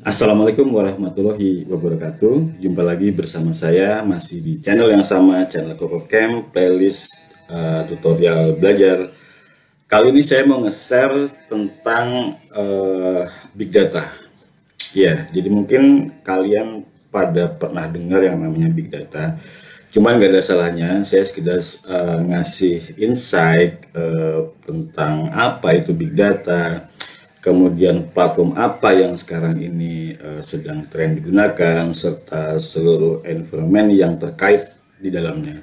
Assalamualaikum warahmatullahi wabarakatuh. Jumpa lagi bersama saya masih di channel yang sama, channel Kokocamp, playlist tutorial belajar. Kali ini saya mau nge-share tentang Big Data. Ya, jadi mungkin kalian pada pernah dengar yang namanya Big Data. Cuman nggak ada salahnya saya sekedar ngasih insight tentang apa itu Big Data, kemudian platform apa yang sekarang ini sedang tren digunakan, serta seluruh environment yang terkait di dalamnya.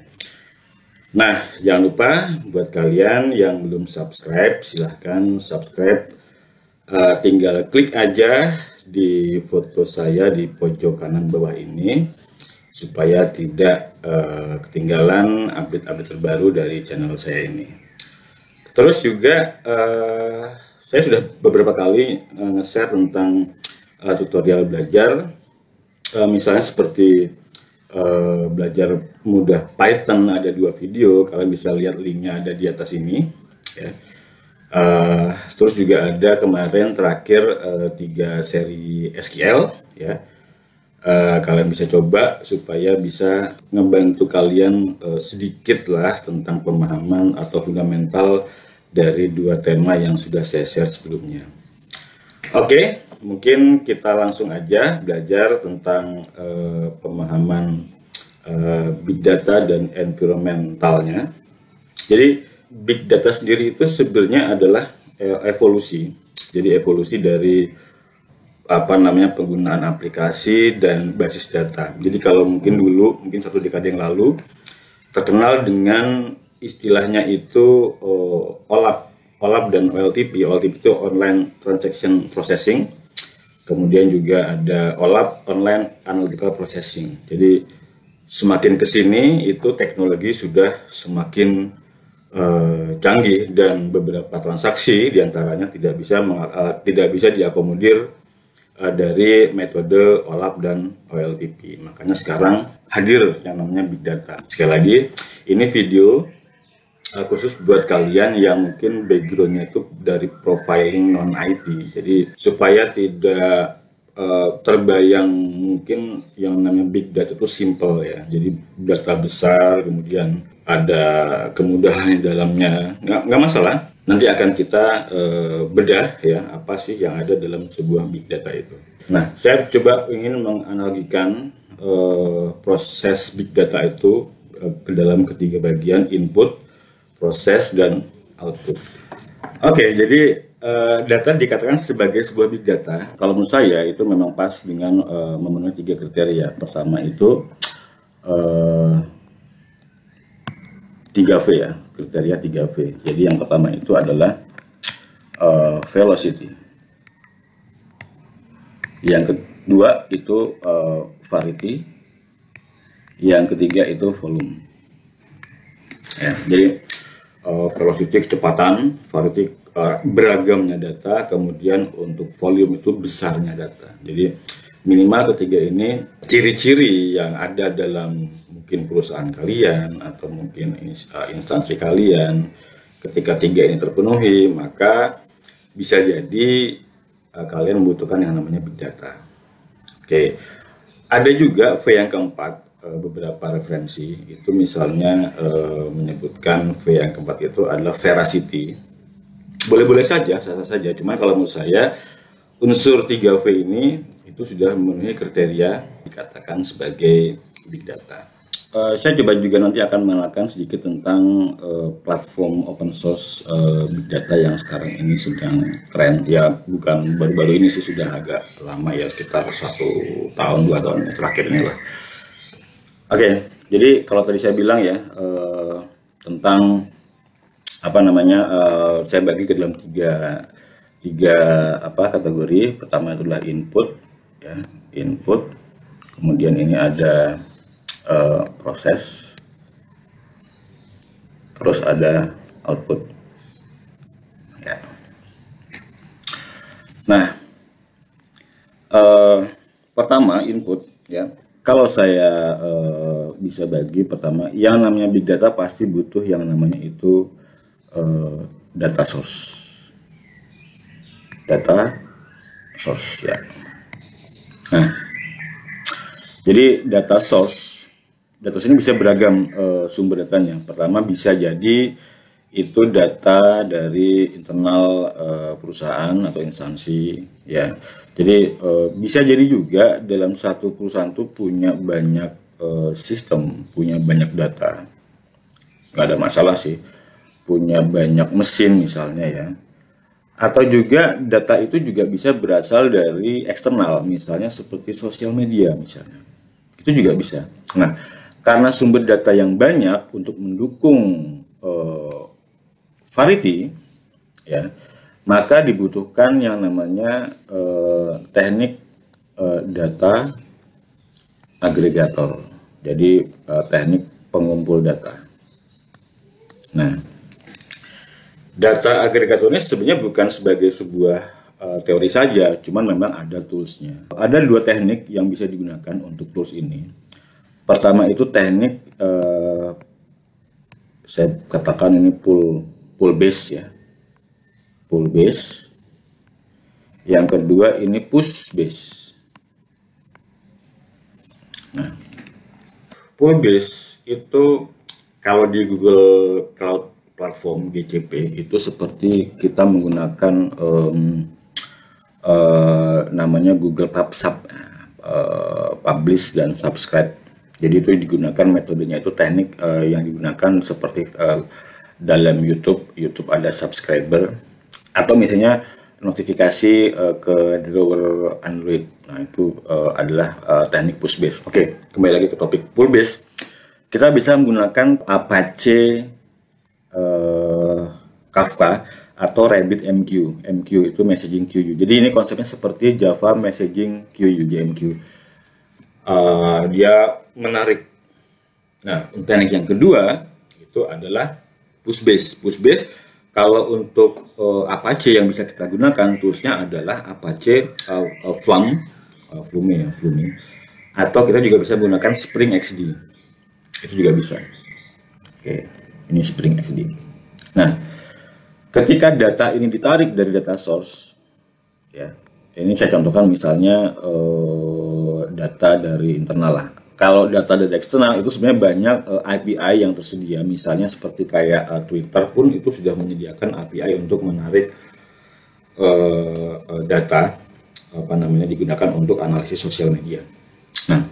Nah, jangan lupa buat kalian yang belum subscribe, silahkan subscribe. Tinggal klik aja di foto saya di pojok kanan bawah ini, supaya tidak ketinggalan update-update terbaru dari channel saya ini. Terus juga saya sudah beberapa kali nge-share tentang tutorial belajar, misalnya seperti belajar mudah Python, ada 2 video, kalian bisa lihat linknya ada di atas ini ya. Terus juga ada kemarin terakhir 3 seri SQL ya. Kalian bisa coba supaya bisa ngebantu kalian sedikit lah tentang pemahaman atau fundamental dari 2 tema yang sudah saya share sebelumnya. Oke, mungkin kita langsung aja belajar tentang pemahaman Big Data dan environmentalnya. Jadi Big Data sendiri itu sebenarnya adalah evolusi. Jadi evolusi dari penggunaan aplikasi dan basis data. Jadi kalau mungkin 1 dekade yang lalu terkenal dengan istilahnya itu OLAP dan OLTP. OLTP itu Online Transaction Processing. Kemudian juga ada OLAP, Online Analytical Processing. Jadi semakin kesini itu teknologi sudah semakin canggih, dan beberapa transaksi diantaranya tidak bisa diakomodir dari metode OLAP dan OLTP. Makanya sekarang hadir yang namanya Big Data. Sekali lagi, ini video khusus buat kalian yang mungkin backgroundnya itu dari profiling non-IT. Jadi supaya tidak terbayang mungkin yang namanya Big Data itu simple ya. Jadi data besar, kemudian ada kemudahan di dalamnya, nggak masalah. Nanti akan kita bedah ya, apa sih yang ada dalam sebuah Big Data itu. Nah, saya coba ingin menganalogikan proses Big Data itu ke dalam 3 bagian: input, proses, dan output. Oke, jadi data dikatakan sebagai sebuah Big Data. Kalau menurut saya itu memang pas dengan memenuhi 3 kriteria. Pertama itu 3V ya, kriteria 3V. Jadi yang pertama itu adalah velocity. Yang kedua itu variety. Yang ketiga itu volume. Ya, jadi velocity kecepatan, variety beragamnya data, kemudian untuk volume itu besarnya data. Jadi minimal ketiga ini ciri-ciri yang ada dalam mungkin perusahaan kalian atau mungkin instansi kalian. Ketika 3 ini terpenuhi, maka bisa jadi kalian membutuhkan yang namanya Big Data. Oke, ada juga V yang keempat. Beberapa referensi itu misalnya menyebutkan V yang keempat itu adalah veracity. Boleh-boleh saja, sah-sah saja. Cuma kalau menurut saya unsur 3V ini itu sudah memenuhi kriteria dikatakan sebagai Big Data. Saya coba juga nanti akan mengenalkan sedikit tentang platform open source Big Data yang sekarang ini sedang tren. Ya, bukan baru-baru ini sih, sudah agak lama ya, sekitar 1 tahun 2 tahun terakhir ini lah. Oke, jadi kalau tadi saya bilang ya tentang saya bagi ke dalam tiga kategori. Pertama adalah input ya, input. Kemudian ini ada proses, terus ada output ya. Nah, pertama input ya. Kalau saya bisa bagi, pertama yang namanya Big Data pasti butuh yang namanya itu data source ya. Nah, jadi data source ini bisa beragam sumber datanya. Pertama bisa jadi itu data dari internal perusahaan atau instansi, ya. Jadi bisa jadi juga dalam satu perusahaan itu punya banyak sistem, punya banyak data. Nggak ada masalah sih. Punya banyak mesin misalnya, ya. Atau juga data itu juga bisa berasal dari eksternal, misalnya seperti sosial media misalnya. Itu juga bisa. Nah, karena sumber data yang banyak untuk mendukung variety, ya, maka dibutuhkan yang namanya teknik data agregator. Jadi teknik pengumpul data. Nah, data agregator ini sebenarnya bukan sebagai sebuah teori saja, cuman memang ada toolsnya. Ada dua teknik yang bisa digunakan untuk tools ini. Pertama itu teknik saya katakan ini pull base, ya, pull base. Yang kedua ini push base. Nah, pull base itu kalau di Google Cloud Platform GCP itu seperti kita menggunakan namanya Google PubSub, publish dan subscribe. Jadi itu digunakan metodenya itu teknik yang digunakan seperti dalam YouTube ada subscriber, atau misalnya notifikasi ke drawer Android. Nah, itu adalah teknik push base. Oke, kembali lagi ke topik pull base. Kita bisa menggunakan Apache Kafka atau RabbitMQ. MQ itu messaging queue. Jadi ini konsepnya seperti Java messaging queue, JMQ. Dia menarik. Nah, teknik yang kedua itu adalah push base. Push base kalau untuk Apache yang bisa kita gunakan toolsnya adalah Apache Flume, atau kita juga bisa menggunakan Spring XD. Itu juga bisa. Oke, ini Spring XD. Nah, ketika data ini ditarik dari data source, ya, ini saya contohkan misalnya data dari internal lah. Kalau data dari eksternal itu sebenarnya banyak API yang tersedia, misalnya seperti kayak Twitter pun itu sudah menyediakan API untuk menarik data digunakan untuk analisis sosial media. Nah,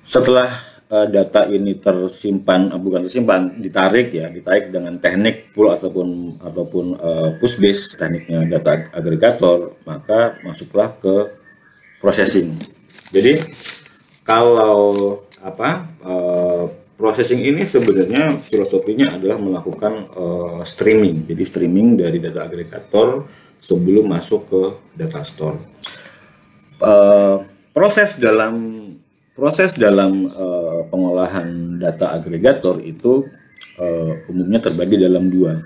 setelah data ini ditarik dengan teknik pull ataupun push base, tekniknya data agregator, maka masuklah ke processing. Jadi kalau processing ini sebenarnya filosofinya adalah melakukan streaming. Jadi streaming dari data agregator sebelum masuk ke data store. Proses dalam pengolahan data agregator itu umumnya terbagi dalam dua.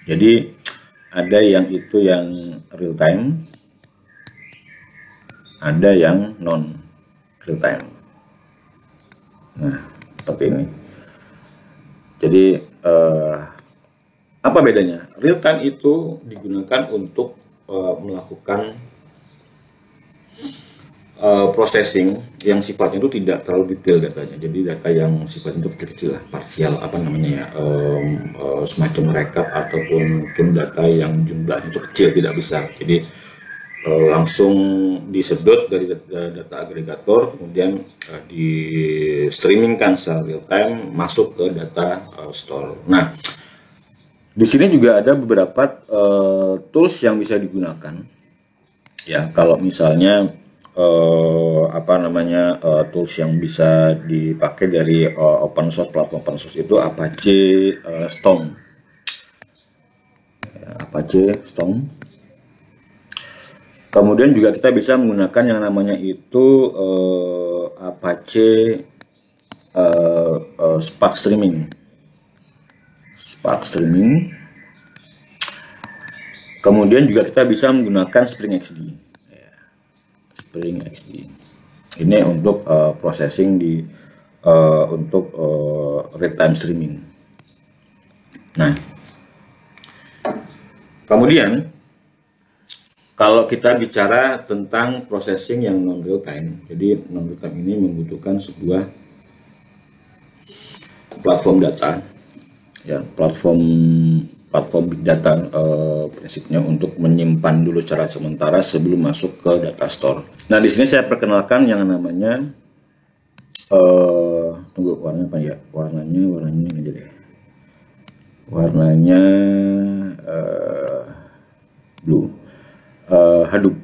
Jadi ada yang real time, ada yang non real time. Nah, seperti ini. Jadi apa bedanya? Real time itu digunakan untuk melakukan processing yang sifatnya itu tidak terlalu detail datanya. Jadi data yang sifatnya itu kecil-kecil lah, parsial semacam rekap ataupun mungkin data yang jumlahnya itu kecil, tidak besar. Jadi langsung disedot dari data agregator, kemudian di streamingkan secara real time masuk ke data store. Nah, di sini juga ada beberapa tools yang bisa digunakan. Ya, kalau misalnya tools yang bisa dipakai dari platform open source itu Apache Storm. Apache Storm. Kemudian juga kita bisa menggunakan yang namanya itu Apache Spark Streaming. Kemudian juga kita bisa menggunakan Spring XD. Ini untuk processing untuk real time streaming. Nah, kemudian Kalau kita bicara tentang processing yang non real time, jadi non real time ini membutuhkan sebuah platform data, ya platform big data, prinsipnya untuk menyimpan dulu secara sementara sebelum masuk ke data store. Nah, di sini saya perkenalkan yang namanya tunggu, warnanya apa ya? Warnanya ini aja deh. Warnanya blue. Hadoop.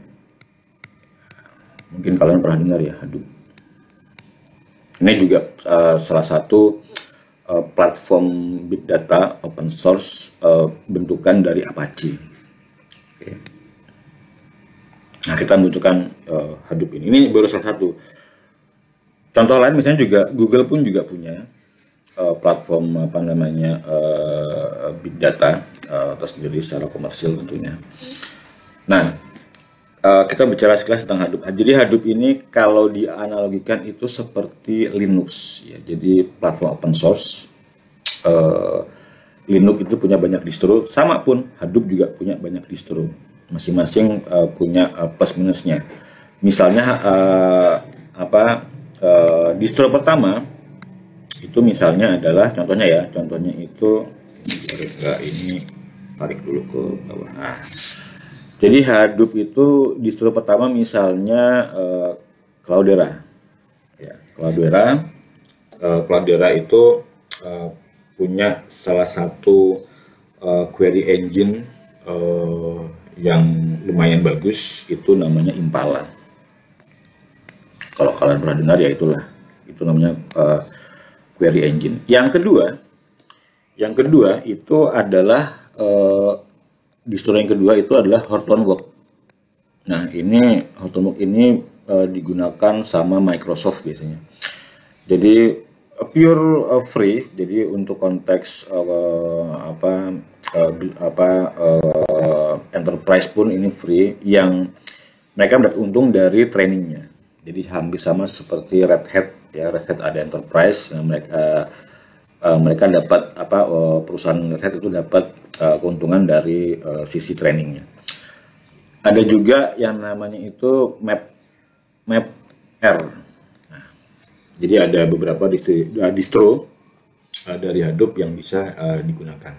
Mungkin kalian pernah dengar ya Hadoop. Ini juga salah satu platform big data open source bentukan dari Apache. Oke. Nah, kita membutuhkan Hadoop ini. Ini baru salah satu. Contoh lain misalnya juga Google pun juga punya platform big data tersendiri secara komersil tentunya. Nah, kita bicara sekilas tentang Hadoop. Jadi Hadoop ini kalau dianalogikan itu seperti Linux, ya. Jadi platform open source. Linux itu punya banyak distro, sama pun Hadoop juga punya banyak distro. Masing-masing punya plus minusnya. Misalnya distro pertama itu misalnya adalah contohnya itu ini tarik dulu ke bawah. Nah, jadi Hadoop itu distro pertama misalnya Cloudera. Ya, Cloudera itu punya salah satu query engine yang lumayan bagus, itu namanya Impala. Kalau kalian pernah dengar ya itulah, itu namanya query engine. Yang kedua itu adalah distro yang kedua itu adalah Hortonworks. Nah, ini Hortonworks ini digunakan sama Microsoft biasanya. Jadi pure free. Jadi untuk konteks enterprise pun ini free. Yang mereka mendapat untung dari trainingnya. Jadi hampir sama seperti Red Hat. Ya, Red Hat ada enterprise. Nah, mereka dapat perusahaan Red Hat itu dapat keuntungan dari sisi trainingnya. Ada juga yang namanya itu MapR. Nah, jadi ada beberapa distro dari Hadoop yang bisa digunakan.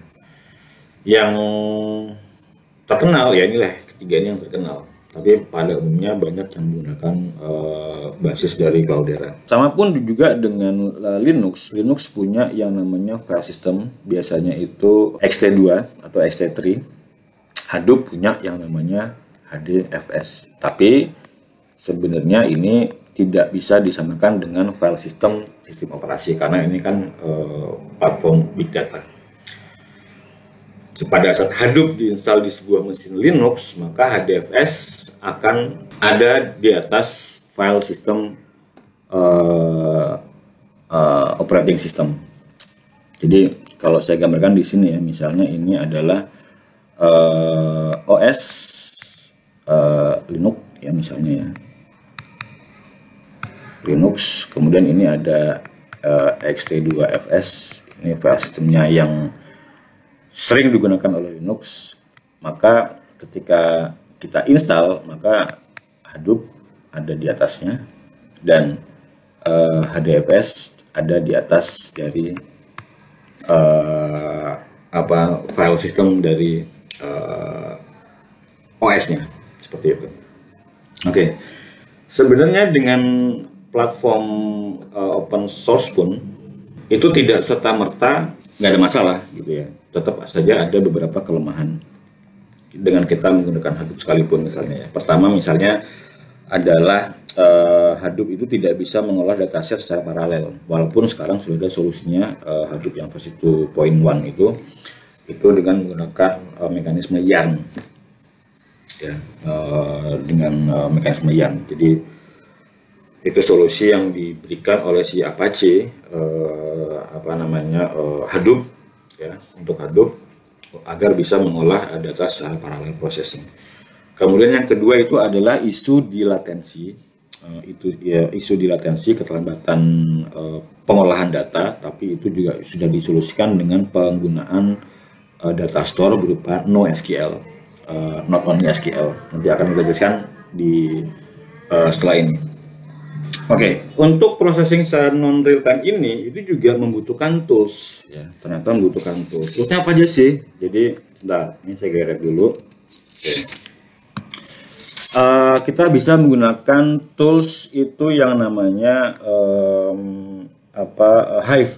Yang terkenal ya inilah ketiga ini yang terkenal. Tapi pada umumnya banyak yang menggunakan basis dari Cloudera. Sama pun juga dengan Linux. Linux punya yang namanya file system, biasanya itu ext2 atau ext3. Hadoop punya yang namanya HDFS. Tapi sebenarnya ini tidak bisa disamakan dengan file system sistem operasi karena ini kan platform big data. Pada saat Hadoop diinstal di sebuah mesin Linux, maka HDFS akan ada di atas file system operating system. Jadi kalau saya gambarkan di sini ya, misalnya ini adalah OS Linux ya misalnya ya. Linux, kemudian ini ada ext2fs, ini file sistemnya yang sering digunakan oleh Linux. Maka ketika kita install, maka Hadoop ada di atasnya dan HDFS ada di atas dari file system dari OS-nya seperti itu. Oke. Sebenarnya dengan platform open source pun itu tidak serta-merta nggak ada masalah gitu ya. Tetap saja ada beberapa kelemahan dengan kita menggunakan Hadoop sekalipun misalnya ya. Pertama misalnya adalah Hadoop itu tidak bisa mengolah dataset secara paralel. Walaupun sekarang sudah ada solusinya Hadoop yang versi 2.1 itu dengan menggunakan mekanisme YARN. Ya, dengan mekanisme YARN. Jadi itu solusi yang diberikan oleh si Apache Hadoop ya, untuk Hadoop agar bisa mengolah data secara paralel processing. Kemudian yang kedua itu adalah isu dilatensi. Isu dilatensi keterlambatan pengolahan data, tapi itu juga sudah disolusikan dengan penggunaan data store berupa NoSQL. not only SQL. Nanti akan kita jelaskan di setelah ini. Oke, untuk processing secara non real time ini itu juga membutuhkan tools ya. Ternyata membutuhkan tools. Toolsnya apa aja sih? Jadi, bentar, ini saya geret dulu. Oke. Kita bisa menggunakan tools itu yang namanya Hive.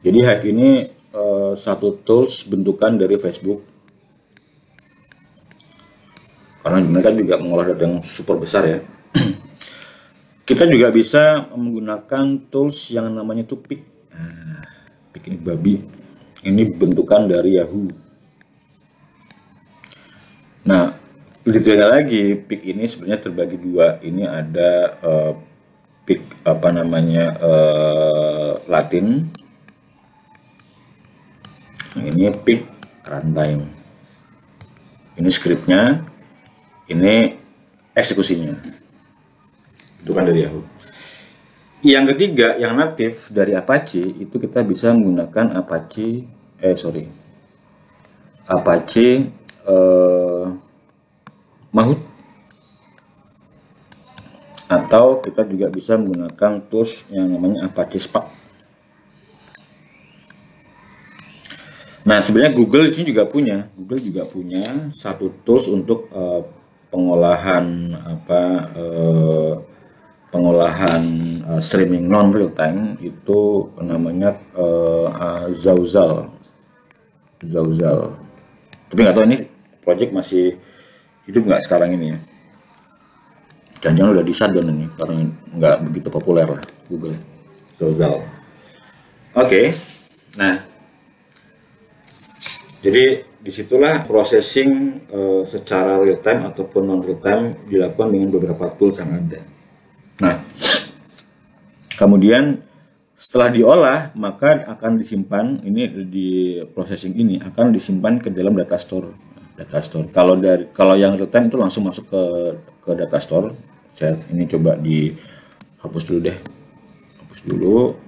Jadi Hive ini satu tools bentukan dari Facebook. Karena mereka juga mengolah data yang super besar ya. Kita juga bisa menggunakan tools yang namanya itu Pig. Pig ini babi. Ini bentukan dari Yahoo. Nah, lebih detail lagi, Pig ini sebenarnya terbagi dua. Ini ada Pig Latin. Ini Pig runtime. Ini scriptnya, ini eksekusinya. Itu kan dari Yahoo. Yang ketiga, yang natif dari Apache itu kita bisa menggunakan Apache Mahout, atau kita juga bisa menggunakan tools yang namanya Apache Spark. Nah, sebenarnya Google di sini juga punya satu tools untuk pengolahan streaming non real time, itu namanya Zauzal. Tapi nggak tahu ini project masih hidup nggak sekarang ini ya. Jangan-jangan udah di shutdown ini karena nggak begitu populer lah Google. Zauzal. Oke. Nah, jadi disitulah processing secara real time ataupun non real time dilakukan dengan beberapa tools yang ada. Nah, kemudian setelah diolah maka akan disimpan, ini di processing ini akan disimpan ke dalam data store. Kalau yang real time itu langsung masuk ke data store. Saya ini coba dihapus dulu deh. Hapus dulu.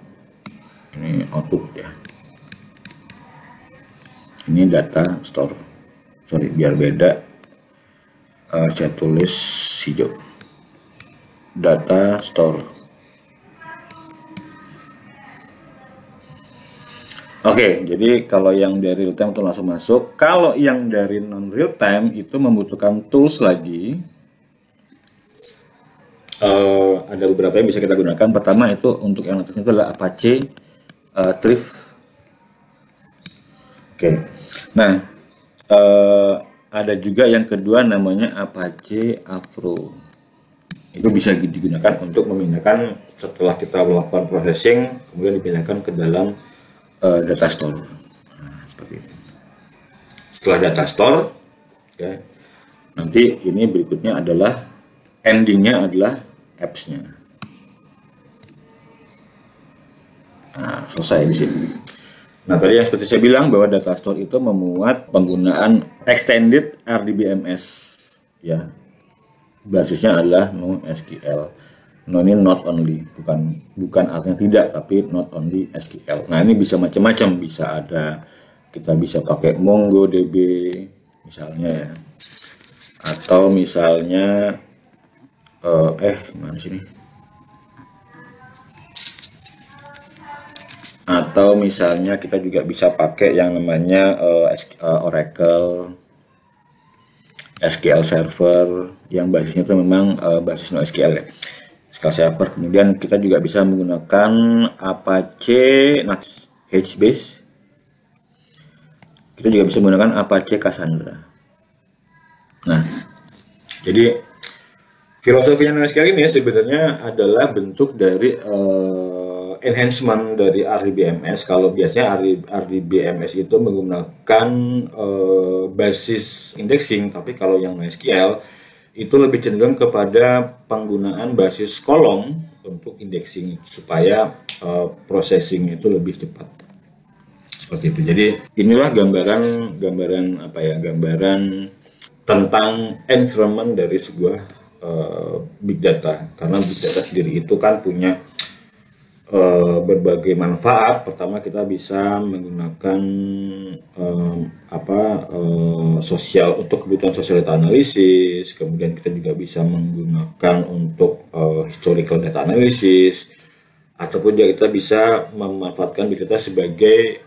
Ini output ya. Ini data store. Sorry, biar beda. Saya tulis hijau. Data store. Oke, jadi kalau yang dari real time itu langsung masuk. Kalau yang dari non real time itu membutuhkan tools lagi. Ada beberapa yang bisa kita gunakan. Pertama itu untuk yang natif itu adalah Apache Thrift. Oke. Nah, ada juga yang kedua namanya Apache Afro. Itu bisa digunakan untuk memindahkan setelah kita melakukan processing, kemudian dipindahkan ke dalam data store. Nah, seperti itu. Setelah data store, ya, nanti ini berikutnya adalah endingnya adalah apps-nya. Nah, selesai di sini. Nah, tadi yang seperti saya bilang bahwa data store itu memuat penggunaan extended RDBMS, ya. Basisnya adalah NoSQL. No, ini not only, bukan artinya tidak, tapi not only SQL. Nah, ini bisa macam-macam, bisa ada, kita bisa pakai MongoDB misalnya ya, atau misalnya mana sini? Atau misalnya kita juga bisa pakai yang namanya Oracle SQL Server, yang basisnya itu memang basis NoSQL ya, SQL Server. Kemudian kita juga bisa menggunakan Apache HBase. Kita juga bisa menggunakan Apache Cassandra. Nah, jadi filosofinya NoSQL ini sebenarnya adalah bentuk dari enhancement dari RDBMS. Kalau biasanya RDBMS itu menggunakan basis indexing, tapi kalau yang NoSQL itu lebih cenderung kepada penggunaan basis kolom untuk indexing supaya processing itu lebih cepat. Seperti itu. Jadi inilah gambaran tentang environment dari sebuah big data. Karena big data sendiri itu kan punya berbagai manfaat. Pertama, kita bisa menggunakan sosial untuk kebutuhan sosial data analisis. Kemudian kita juga bisa menggunakan untuk historical data analysis, ataupun juga kita bisa memanfaatkan big data sebagai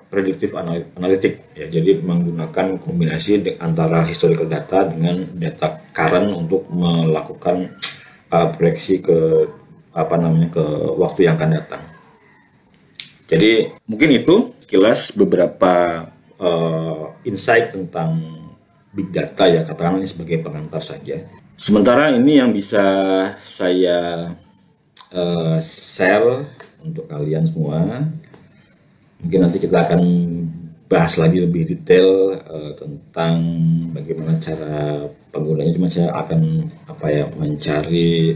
predictive analytic ya. Jadi menggunakan kombinasi antara historical data dengan data current untuk melakukan proyeksi ke ke waktu yang akan datang. Jadi mungkin itu sekilas beberapa insight tentang big data ya, katakanlah ini sebagai pengantar saja. Sementara ini yang bisa saya share untuk kalian semua. Mungkin nanti kita akan bahas lagi lebih detail tentang bagaimana cara penggunanya. Cuma saya akan mencari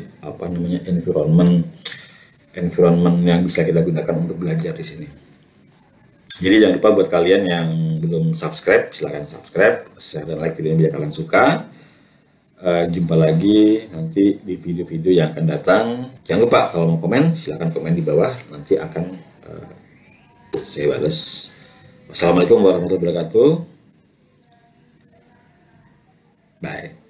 environment yang bisa kita gunakan untuk belajar di sini. Jadi jangan lupa buat kalian yang belum subscribe, silahkan subscribe, share dan like videonya biar kalian suka. Jumpa lagi nanti di video-video yang akan datang. Jangan lupa kalau mau komen, silahkan komen di bawah, nanti akan saya balas. Wassalamualaikum warahmatullahi wabarakatuh. Bye.